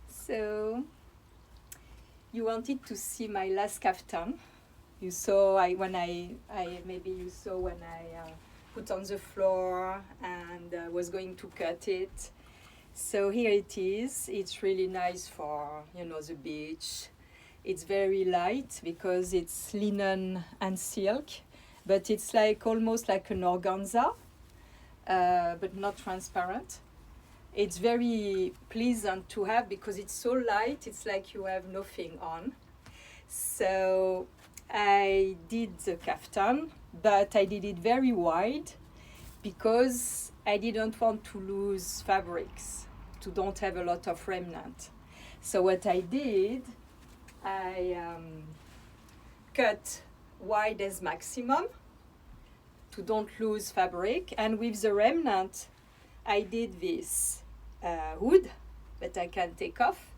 So you wanted to see my last kaftan. You saw maybe you saw when I put on the floor and was going to cut it. So here it is. It's really nice for the beach. It's very light because it's linen and silk, but it's like almost like an organza, but not transparent. It's very pleasant to have because it's so light, it's like you have nothing on. So I did the kaftan, but I did it very wide because I didn't want to lose fabrics, to don't have a lot of remnant. So what I did, I cut wide as maximum to don't lose fabric, and with the remnant I did this hood that I can take off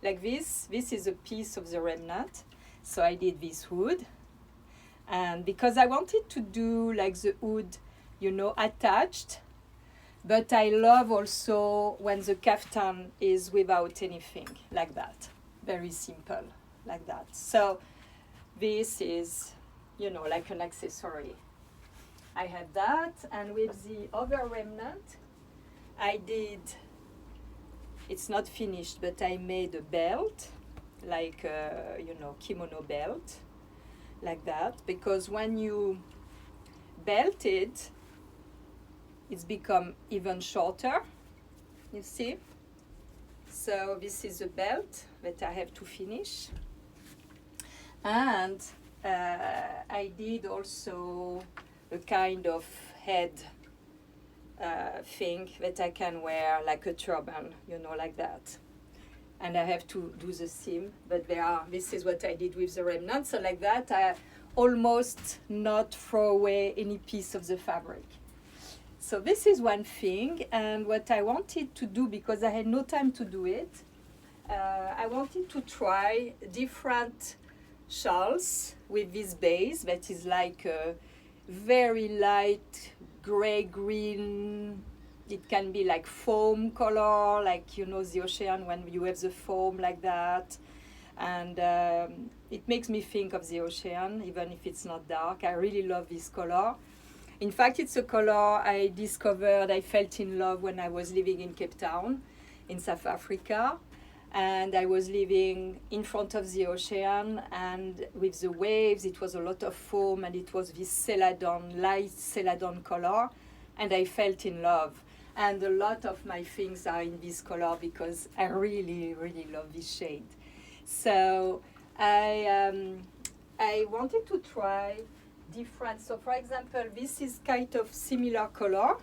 like this. This is a piece of the remnant, so I did this hood. And because I wanted to do like the hood attached, but I love also when the kaftan is without anything, like that, very simple, like that. So this is like an accessory. I had that, and with the other remnant I did, it's not finished, but I made a belt, like a kimono belt, like that, because when you belt it, it's become even shorter, you see. So this is a belt that I have to finish. And I did also a kind of head thing that I can wear like a turban, like that. And I have to do the seam, but this is what I did with the remnants. So like that, I almost not throw away any piece of the fabric. So this is one thing. And what I wanted to do, because I had no time to do it, I wanted to try different shawls with this base that is like a very light gray-green. It can be like foam color, like the ocean when you have the foam like that. And it makes me think of the ocean, even if it's not dark. I really love this color. In fact, it's a color I discovered, I felt in love when I was living in Cape Town in South Africa. And I was living in front of the ocean, and with the waves, it was a lot of foam, and it was this celadon, light celadon color, and I felt in love. And a lot of my things are in this color because I really, really love this shade. So I wanted to try different. So for example, this is kind of similar color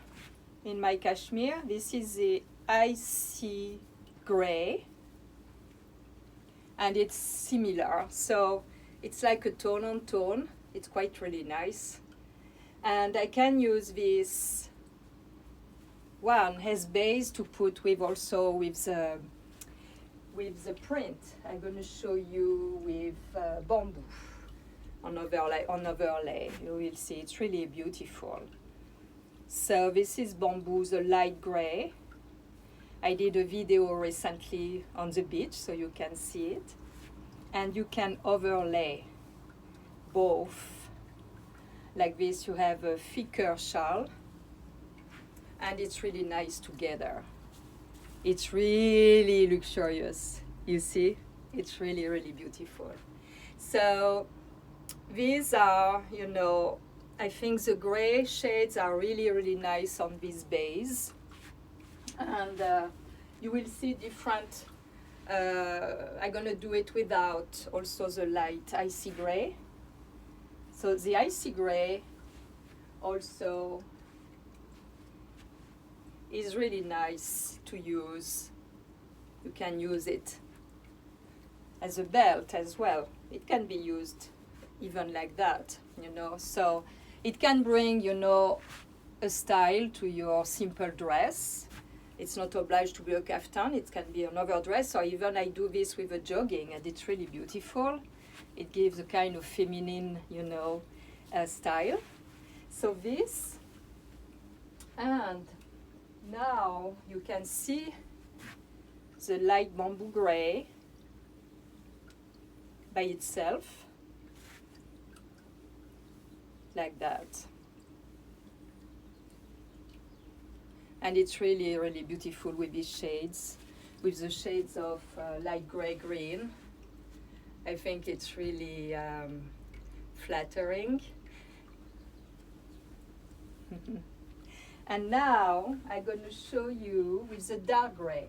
in my cashmere. This is the icy gray. And it's similar, so it's like a tone on tone. It's quite really nice. And I can use this one as base to put with the print. I'm going to show you with bamboo on overlay. You will see it's really beautiful. So this is bamboo, the light gray. I did a video recently on the beach, so you can see it. And you can overlay both. Like this, you have a thicker shawl, and it's really nice together. It's really luxurious, you see? It's really, really beautiful. So these are, I think the gray shades are really, really nice on this base. And you will see different, I'm going to do it without also the light icy gray. So the icy gray also is really nice to use. You can use it as a belt as well. It can be used even like that, So it can bring, a style to your simple dress. It's not obliged to be a kaftan, it can be another dress, or even I do this with a jogging, and it's really beautiful. It gives a kind of feminine, style. So this, and now you can see the light bamboo gray by itself, like that. And it's really, really beautiful with these shades, with the shades of light gray green. I think it's really flattering. And now I'm going to show you with the dark gray.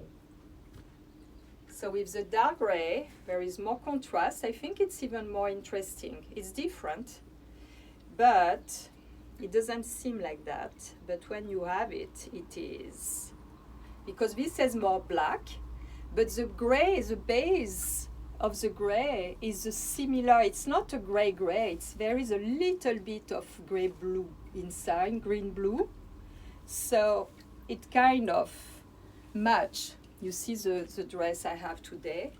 So with the dark gray, there is more contrast. I think it's even more interesting. It's different, but it doesn't seem like that. But when you have it, it is. Because this has more black, but the gray, the base of the gray is similar. It's not a gray, there is a little bit of gray blue inside, green blue. So it kind of match. You see the dress I have today.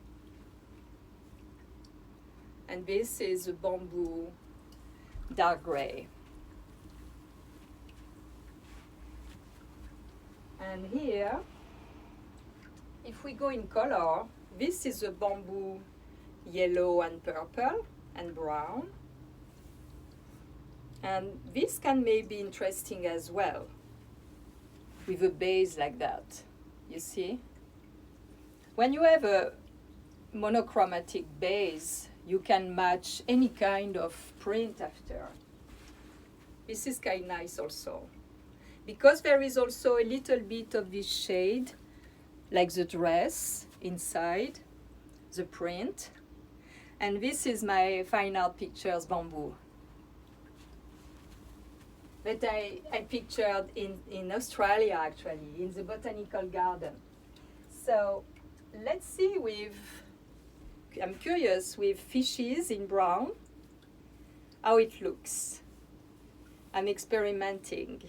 And this is a bamboo dark gray. And here, if we go in color, this is a bamboo yellow and purple and brown. And this can maybe interesting as well, with a base like that, you see? When you have a monochromatic base, you can match any kind of print after. This is kind of nice also. Because there is also a little bit of this shade, like the dress inside, the print. And this is my Fine Art Pictures bamboo that I pictured in Australia, actually, in the botanical garden. So let's see I'm curious with fishes in brown, how it looks. I'm experimenting.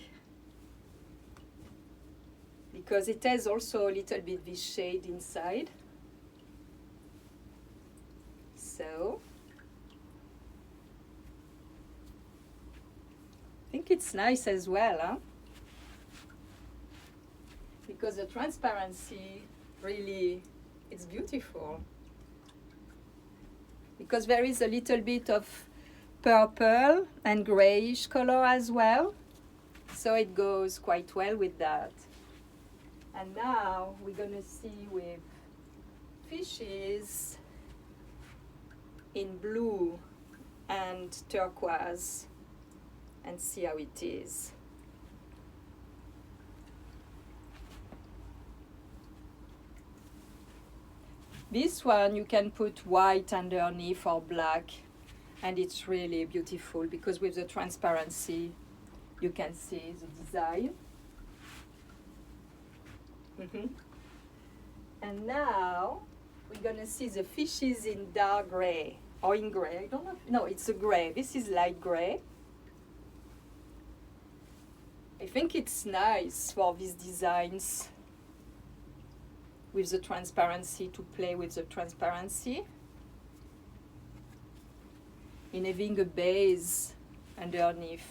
Because it has also a little bit this shade inside. So, I think it's nice as well, huh? Because the transparency really, it's beautiful. Because there is a little bit of purple and grayish color as well. So it goes quite well with that. And now we're going to see with fishes in blue and turquoise and see how it is. This one you can put white underneath or black, and it's really beautiful because with the transparency you can see the design. And now we're going to see the fishes in dark gray or in gray. I don't know. No, it's a gray. This is light gray. I think it's nice for these designs with the transparency, to play with the transparency in having a base underneath.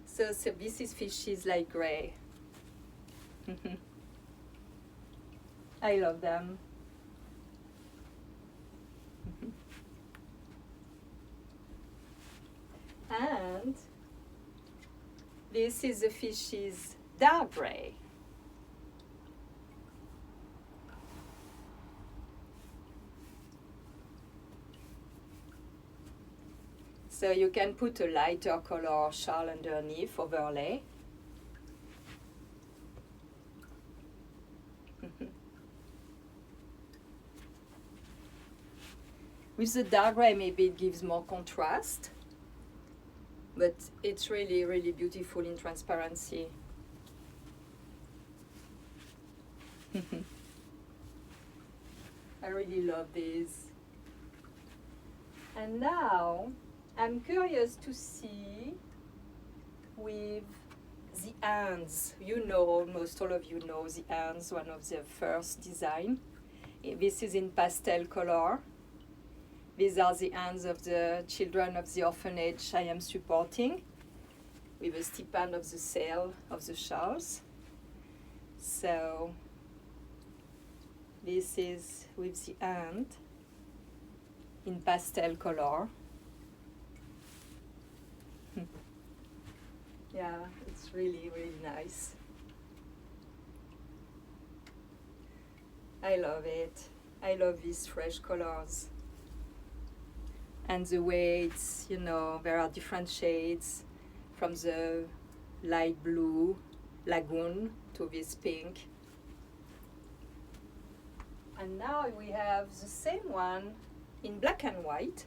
So this is fishes light gray. I love them. And this is the fishes dark gray. So you can put a lighter color shawl underneath, overlay. With the dark gray, maybe it gives more contrast, but it's really, really beautiful in transparency. I really love these. And now, I'm curious to see with the hands. You know, almost all of you know the hands, one of the first design. This is in pastel color. These are the hands of the children of the orphanage I am supporting with a stipend of the sale of the shawls. So this is with the hand in pastel color. Yeah, it's really, really nice. I love it. I love these fresh colors. And the way it's, you know, there are different shades from the light blue lagoon to this pink. And now we have the same one in black and white.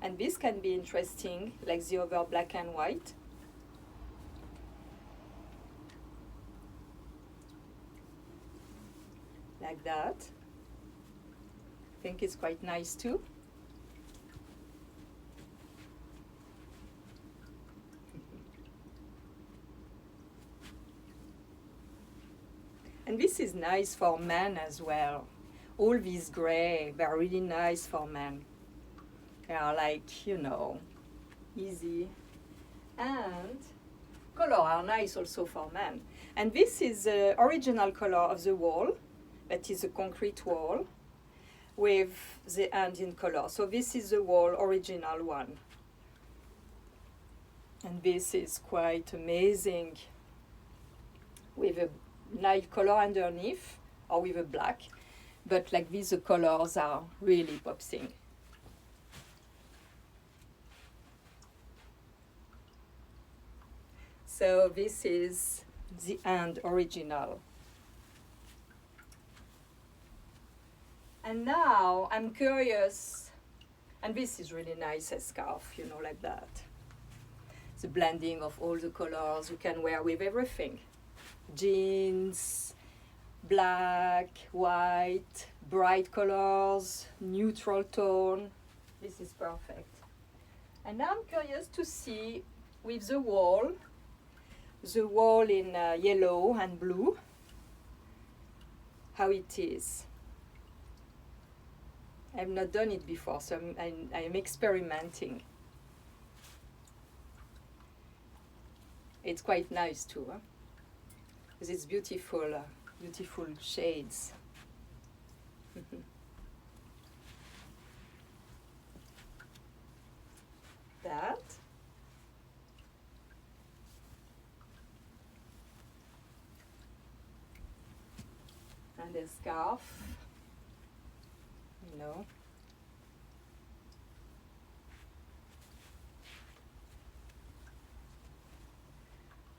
And this can be interesting, like the other black and white. Like that. I think it's quite nice too. And this is nice for men as well. All these gray, they're really nice for men. They are like, you know, easy. And color are nice also for men. And this is the original color of the wall. That is a concrete wall with the hand in color. So this is the wall original one. And this is quite amazing with a light color underneath or with a black. But like this, the colors are really popping. So this is the hand original. And now I'm curious, and this is really nice as scarf, you know, like that. The blending of all the colors you can wear with everything. Jeans, black, white, bright colors, neutral tone. This is perfect. And now I'm curious to see with the wall in yellow and blue, how it is. I've not done it before, so I'm experimenting. It's quite nice too, huh? Because it's beautiful, beautiful shades. That. And a scarf. No.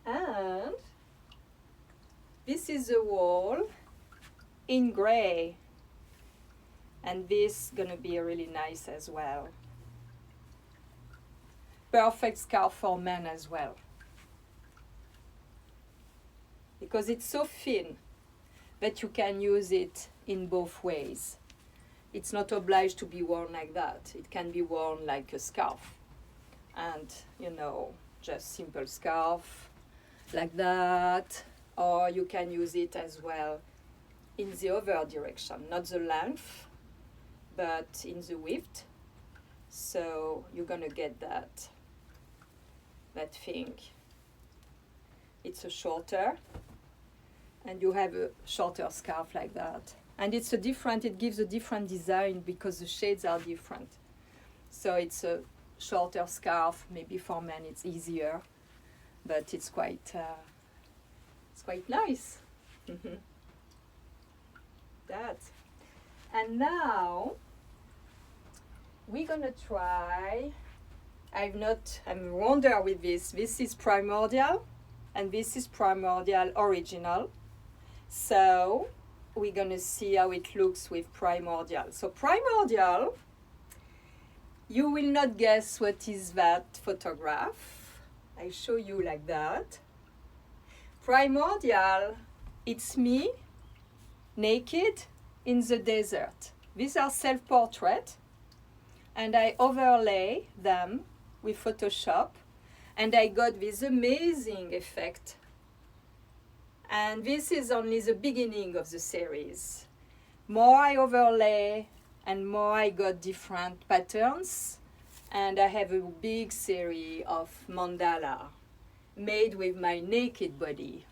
And this is the wall in gray. And this gonna be really nice as well. Perfect scarf for men as well. Because it's so thin that you can use it in both ways. It's not obliged to be worn like that. It can be worn like a scarf. And, you know, just simple scarf like that. Or you can use it as well in the other direction. Not the length, but in the width. So you're gonna get that thing. It's a shorter. And you have a shorter scarf like that. And it gives a different design because the shades are different. So it's a shorter scarf. Maybe for men it's easier, but it's quite nice. That. And now we're gonna try. I'm wonder with this. This is Primordial, and this is Primordial Original. So we're gonna see how it looks with Primordial. So Primordial, you will not guess what is that photograph. I show you like that. Primordial, it's me, naked in the desert. These are self-portrait, and I overlay them with Photoshop, and I got this amazing effect. And this is only the beginning of the series. More I overlay and more I got different patterns. And I have a big series of mandala made with my naked body.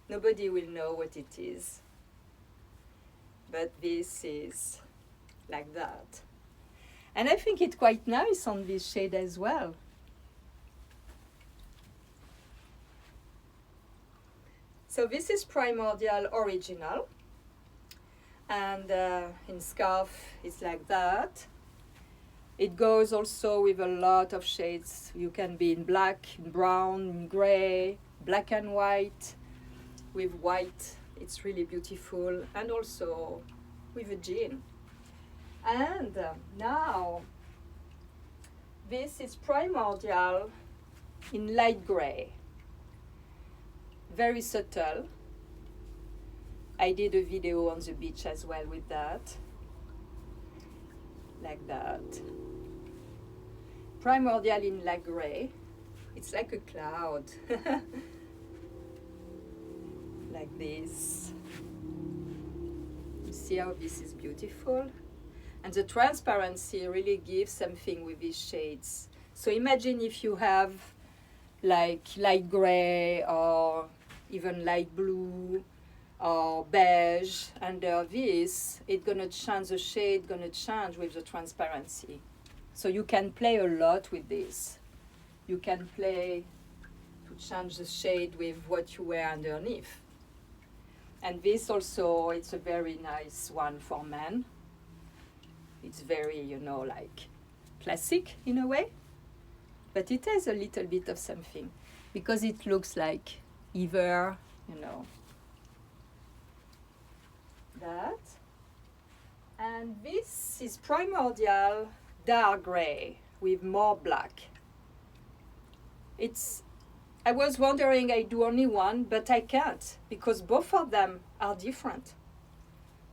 Nobody will know what it is. But this is like that. And I think it's quite nice on this shade as well. So this is Primordial Original. And in scarf, it's like that. It goes also with a lot of shades. You can be in black, in brown, in gray, black and white, with white. It's really beautiful. And also with a jean. And now, this is Primordial in light gray. Very subtle. I did a video on the beach as well with that. Like that. Primordial in light gray. It's like a cloud. Like this. You see how this is beautiful? And the transparency really gives something with these shades. So imagine if you have like light gray or even light blue or beige under this, it's gonna change, the shade gonna change with the transparency. So you can play a lot with this. You can play to change the shade with what you wear underneath. And this also, it's a very nice one for men. It's very, you know, like classic in a way, but it has a little bit of something because it looks like either, you know, that. And this is Primordial dark gray with more black. I was wondering I do only one, but I can't because both of them are different.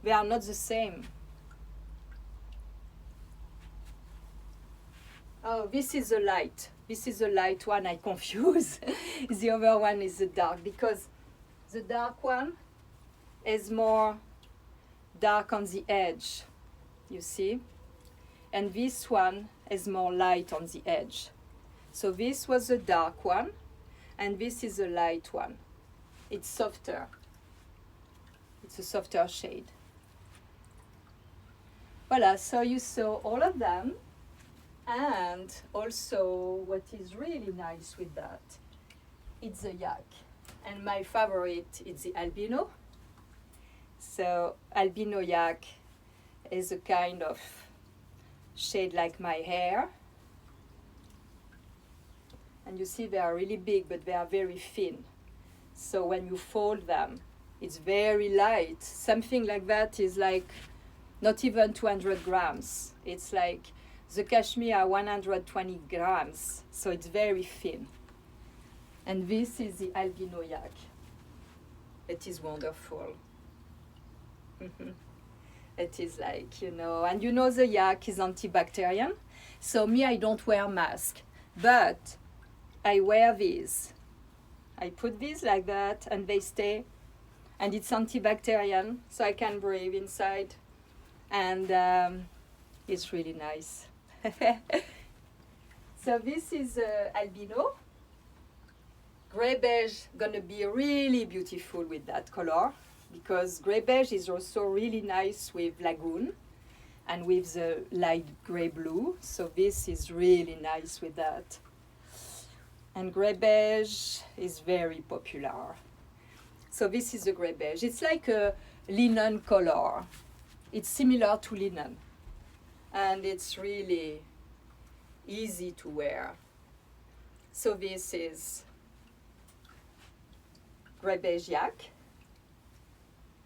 They are not the same. Oh, this is a light. This is a light one I confuse. The other one is the dark because the dark one is more dark on the edge, you see? And this one is more light on the edge. So this was the dark one, and this is a light one. It's softer. It's a softer shade. Voila, so you saw all of them. And also what is really nice with that, it's the yak. And my favorite is the albino. So albino yak is a kind of shade like my hair. And you see they are really big, but they are very thin. So when you fold them, it's very light. Something like that is like not even 200 grams. It's like the cashmere 120 grams, so it's very thin. And this is the albino yak. It is wonderful. It is like, you know, and you know the yak is antibacterial. So me, I don't wear mask, but I wear these. I put these like that and they stay, and it's antibacterial, so I can breathe inside. And it's really nice. So this is albino. Gray beige gonna be really beautiful with that color because gray beige is also really nice with lagoon and with the light gray blue. So this is really nice with that. And gray beige is very popular. So this is the gray beige. It's like a linen color. It's similar to linen. And it's really easy to wear. So this is gray beige yak.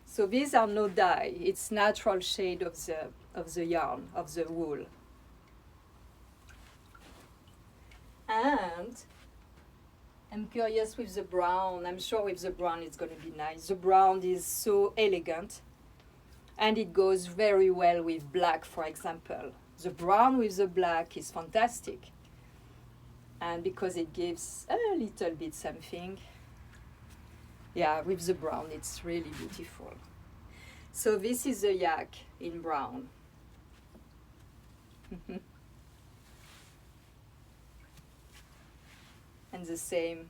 So these are no dye. It's natural shade of the yarn, of the wool. And I'm curious with the brown. I'm sure with the brown it's going to be nice. The brown is so elegant. And it goes very well with black, for example. The brown with the black is fantastic. And because it gives a little bit something, yeah, with the brown, it's really beautiful. So this is the yak in brown. And the same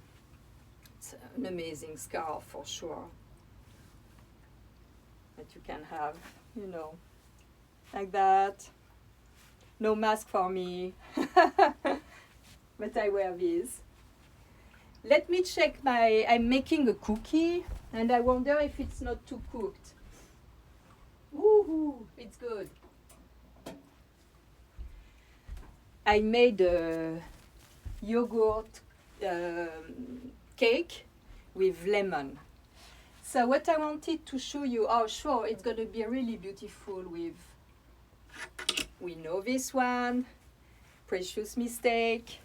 It's an amazing scarf for sure. That you can have, you know, like that. No mask for me, but I wear these. Let me check I'm making a cookie, and I wonder if it's not too cooked. Woohoo, it's good. I made a yogurt cake with lemon. So what I wanted to show you, oh sure, it's going to be really beautiful with, we know this one, Precious Mistake.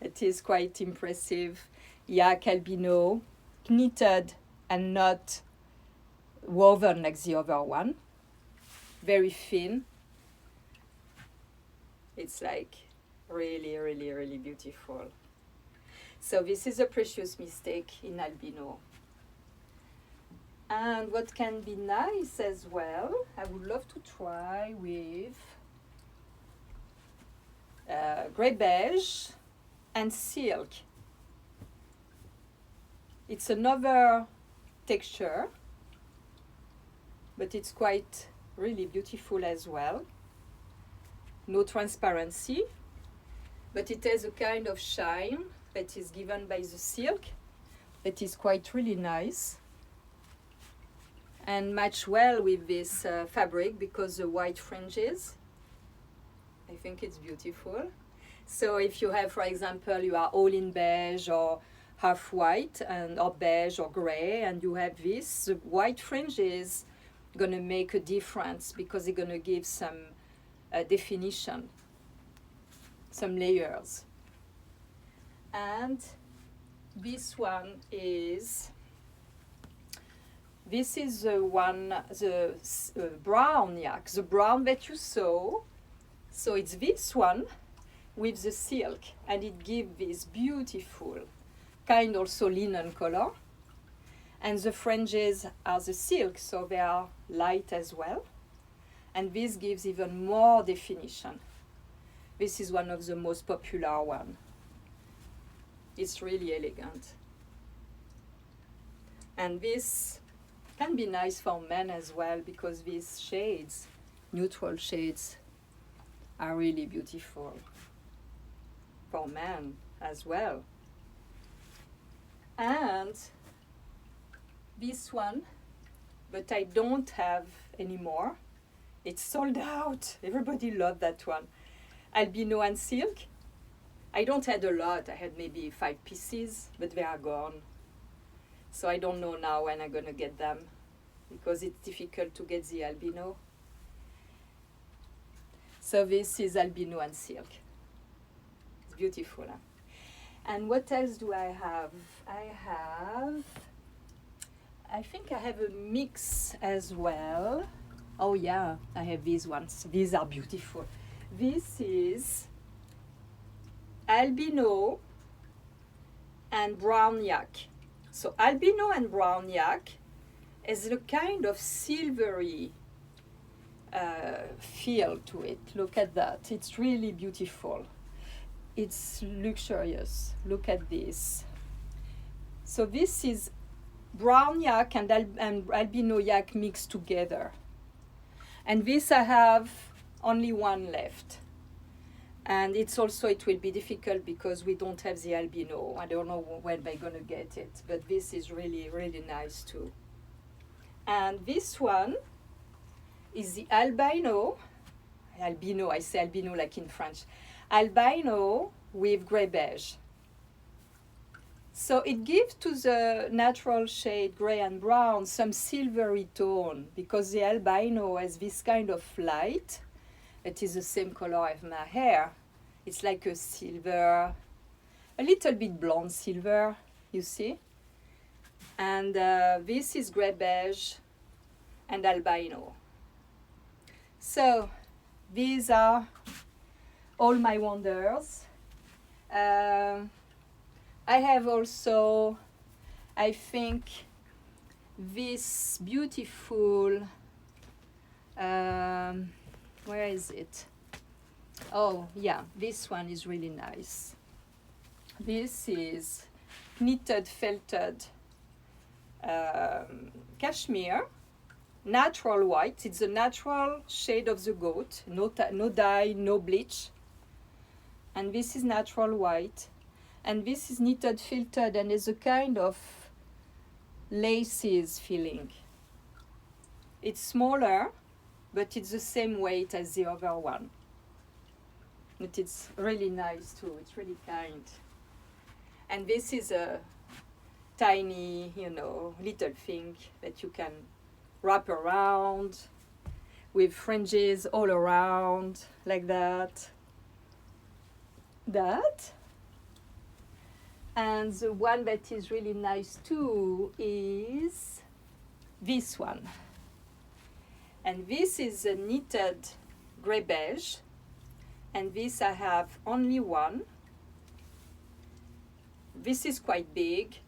It is quite impressive. Yak albino, knitted and not woven like the other one. Very thin. It's like really, really, really beautiful. So this is a Precious Mistake in albino. And what can be nice as well, I would love to try with grey beige and silk. It's another texture, but it's quite really beautiful as well. No transparency, but it has a kind of shine that is given by the silk. That is quite really nice and match well with this fabric because the white fringes. I think it's beautiful. So if you have, for example, you are all in beige or half white or beige or gray, and you have this, the white fringes gonna make a difference because they're gonna give some definition, some layers. And this one is, this is the one, the brown yak, the brown that you saw. So it's this one with the silk, and it gives this beautiful kind also linen color. And the fringes are the silk, so they are light as well. And this gives even more definition. This is one of the most popular one. It's really elegant. And this can be nice for men as well because these shades, neutral shades, are really beautiful for men as well. And this one, but I don't have anymore. It's sold out. Everybody loved that one. Albino and silk. I don't had a lot. I had maybe 5 pieces, but they are gone. So I don't know now when I'm gonna get them because it's difficult to get the albino. So this is albino and silk. It's beautiful. Huh? And what else do I have? I think I have a mix as well. Oh yeah, I have these ones. These are beautiful. This is albino and brown yak. So albino and brown yak has a kind of silvery feel to it. Look at that. It's really beautiful. It's luxurious. Look at this. So this is brown yak and albino yak mixed together. And this I have only one left. And it's also, it will be difficult because we don't have the albino. I don't know when we're gonna get it, but this is really, really nice too. And this one is the albino, I say albino like in French, albino with grey beige. So it gives to the natural shade gray and brown some silvery tone because the albino has this kind of light. It is the same color as my hair. It's like a silver, a little bit blonde silver, you see. And this is grey beige and albino. So these are all my wonders. I have also, I think, this beautiful, where is it? Oh yeah, this one is really nice. This is knitted felted cashmere, natural white. It's the natural shade of the goat, no dye, no bleach. And this is natural white. And this is knitted felted and is a kind of laces feeling. It's smaller, but it's the same weight as the other one. But it's really nice too, it's really kind. And this is a tiny, little thing that you can wrap around with fringes all around, like that. And the one that is really nice too is this one. And this is a knitted grey beige. And this I have only one. This is quite big.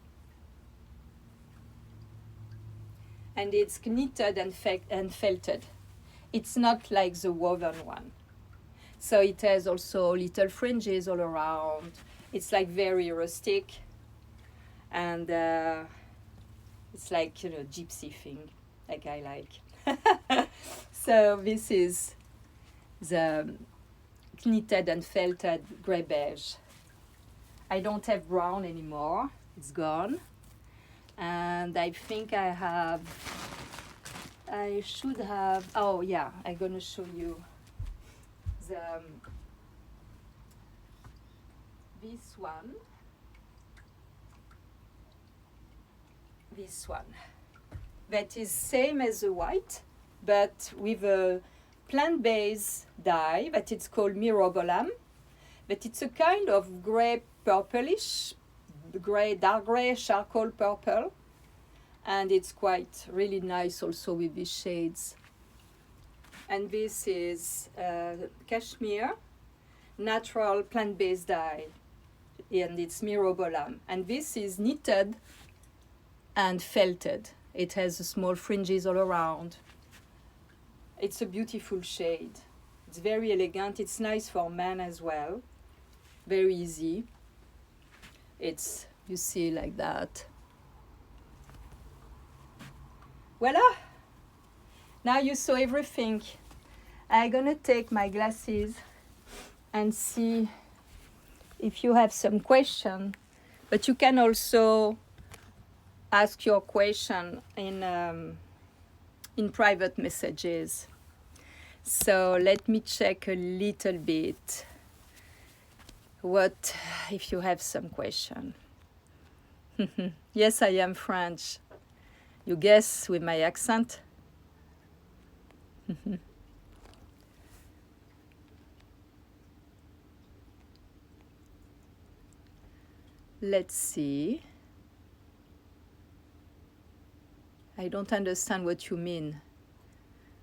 And it's knitted and felted. It's not like the woven one. So it has also little fringes all around. It's like very rustic. And it's like, gypsy thing, like I like. So this is the knitted and felted grey beige. I don't have brown anymore. It's gone. And I think I should have, oh yeah, I'm going to show you this one. That is same as the white, but with a plant-based dye that it's called mirobolam. But it's a kind of grey purplish, dark grey, charcoal purple. And it's quite really nice also with these shades. And this is cashmere, natural plant-based dye. And it's mirobolam. And this is knitted and felted. It has small fringes all around. It's a beautiful shade. It's very elegant. It's nice for men as well. Very easy. It's, you see, like that. Voila! Now you saw everything. I'm gonna take my glasses and see if you have some question. But you can also ask your question in private messages. So let me check a little bit what if you have some question. Yes, I am French. You guess with my accent? Let's see. I don't understand what you mean.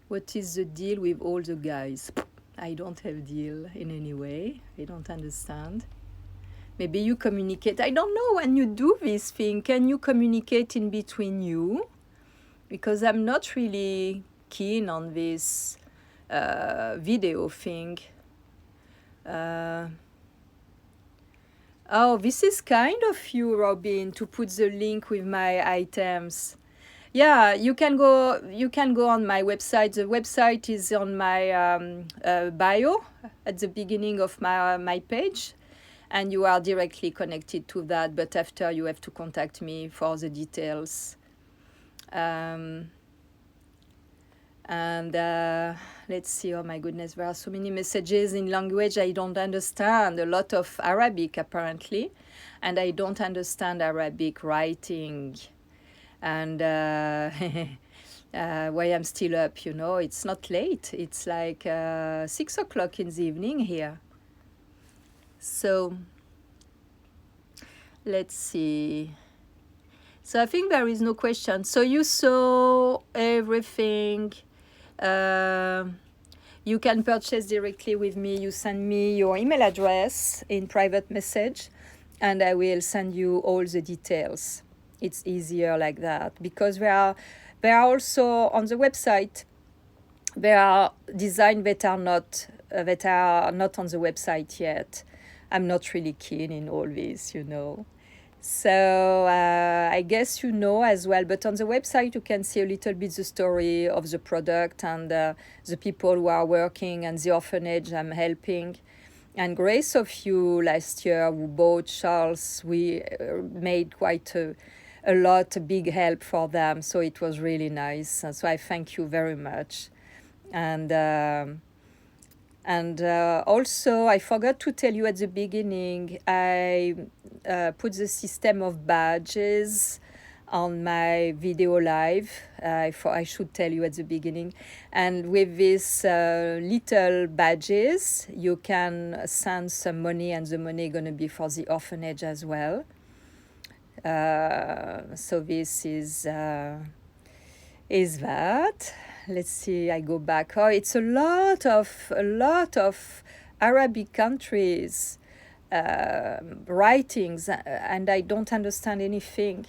What is the deal with all the guys? I don't have deal in any way. I don't understand. Maybe you communicate. I don't know when you do this thing. Can you communicate in between you? Because I'm not really keen on this video thing. Oh, this is kind of you, Robin, to put the link with my items. Yeah, you can go on my website. The website is on my bio at the beginning of my page, and you are directly connected to that. But after, you have to contact me for the details. Let's see. Oh my goodness, there are so many messages in language I don't understand. A lot of Arabic apparently, and I don't understand Arabic writing. And why I'm still up, it's not late. It's like 6 o'clock in the evening here. So let's see. So I think there is no question. So you saw everything. You can purchase directly with me. You send me your email address in private message, and I will send you all the details. It's easier like that, because there are also on the website, there are designs that are not on the website yet. I'm not really keen in all this, So I guess you know as well, but on the website you can see a little bit the story of the product and the people who are working and the orphanage I'm helping. And grace of you last year who bought shawls, we made quite a lot, a big help for them. So it was really nice. And so I thank you very much. And also, I forgot to tell you at the beginning, I put the system of badges on my video live. I should tell you at the beginning. And with these little badges, you can send some money, and the money is going to be for the orphanage as well. So this is that. Let's see, I go back. Oh, it's a lot of Arabic countries writings, and I don't understand anything.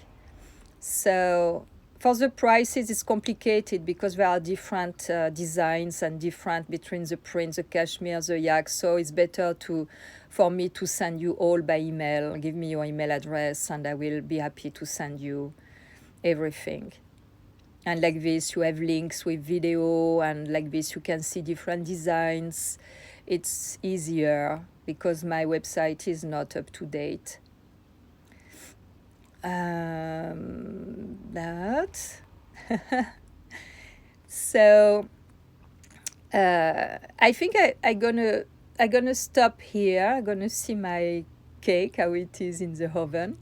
So for the prices, it's complicated because there are different designs and different between the print, the cashmere, the yak. So it's better for me to send you all by email. Give me your email address, and I will be happy to send you everything. And like this, you have links with video, and like this, you can see different designs. It's easier because my website is not up to date. That. So I think I'm gonna stop here. I'm gonna see my cake, how it is in the oven.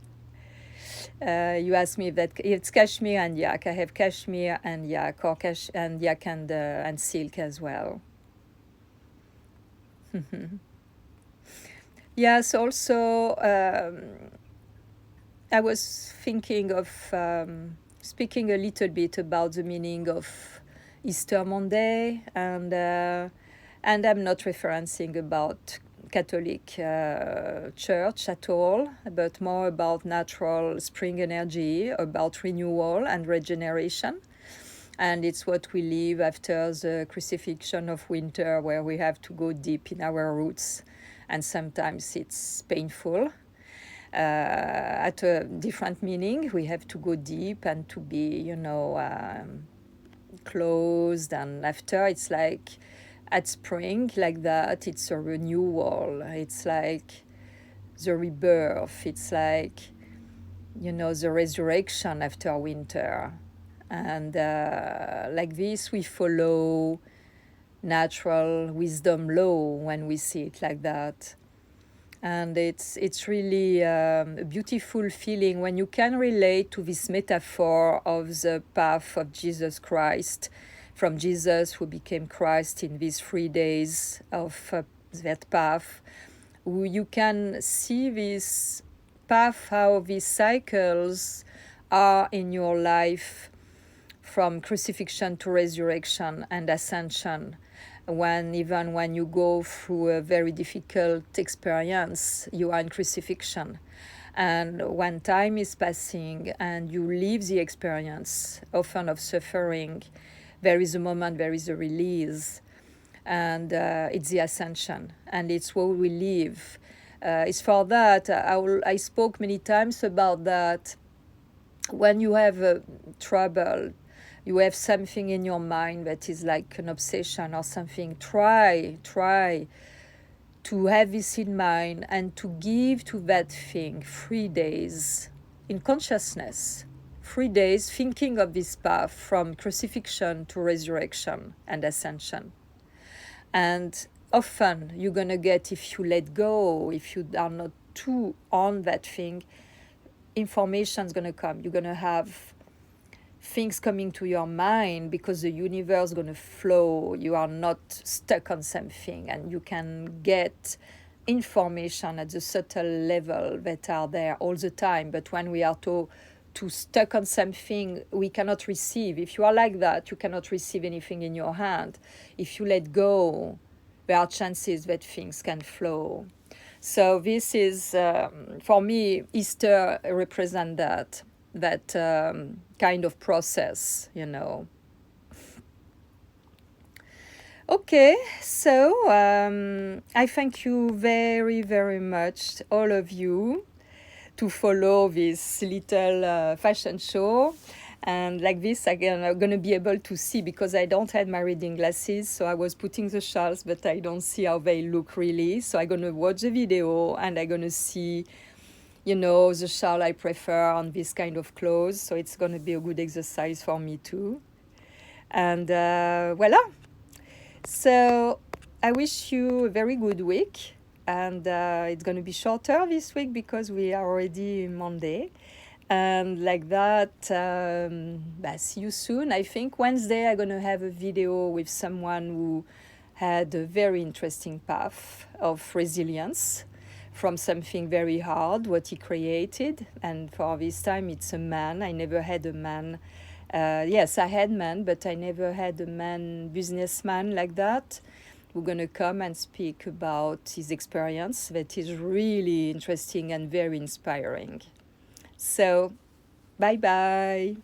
You asked me if it's cashmere and yak. I have cashmere and yak, or yak and silk as well. Yes, also I was thinking of speaking a little bit about the meaning of Easter Monday, and I'm not referencing about Catholic Church at all, but more about natural spring energy, about renewal and regeneration. And it's what we live after the crucifixion of winter, where we have to go deep in our roots, and sometimes it's painful. At a different meaning, we have to go deep and to be, closed, and after it's like at spring, like that, it's a renewal. It's like the rebirth. It's like, the resurrection after winter. And like this, we follow natural wisdom law when we see it like that. And it's really a beautiful feeling when you can relate to this metaphor of the path of Jesus Christ, from Jesus who became Christ in these 3 days of that path. You can see this path, how these cycles are in your life, from crucifixion to resurrection and ascension. Even when you go through a very difficult experience, you are in crucifixion. And when time is passing and you leave the experience, often of suffering, there is a moment, there is a release. And it's the ascension. And it's where we live. It's for that, I spoke many times about that. When you have trouble, you have something in your mind that is like an obsession or something, try to have this in mind and to give to that thing 3 days in consciousness, 3 days thinking of this path from crucifixion to resurrection and ascension. And often you're going to get, if you let go, if you are not too on that thing, information is going to come. You're going to have things coming to your mind because the universe is going to flow. You are not stuck on something, and you can get information at the subtle level that are there all the time. But when we are too stuck on something, we cannot receive. If you are like that, you cannot receive anything in your hand. If you let go, there are chances that things can flow. So this is, for me, Easter represents that kind of process, Okay, so I thank you very, very much, all of you. to follow this little fashion show. And like this, I'm going to be able to see, because I don't have my reading glasses, so I was putting the shawls, but I don't see how they look really. So I'm going to watch the video and I'm going to see, you know, the shawl I prefer on this kind of clothes. So it's going to be a good exercise for me too. And voila. So I wish you a very good week. And it's going to be shorter this week because we are already Monday. And like that, see you soon. I think Wednesday I'm going to have a video with someone who had a very interesting path of resilience from something very hard, what he created. And for this time, it's a man. I never had a man. Yes, I had men, but I never had a man businessman like that. We're going to come and speak about his experience that is really interesting and very inspiring. So, bye-bye.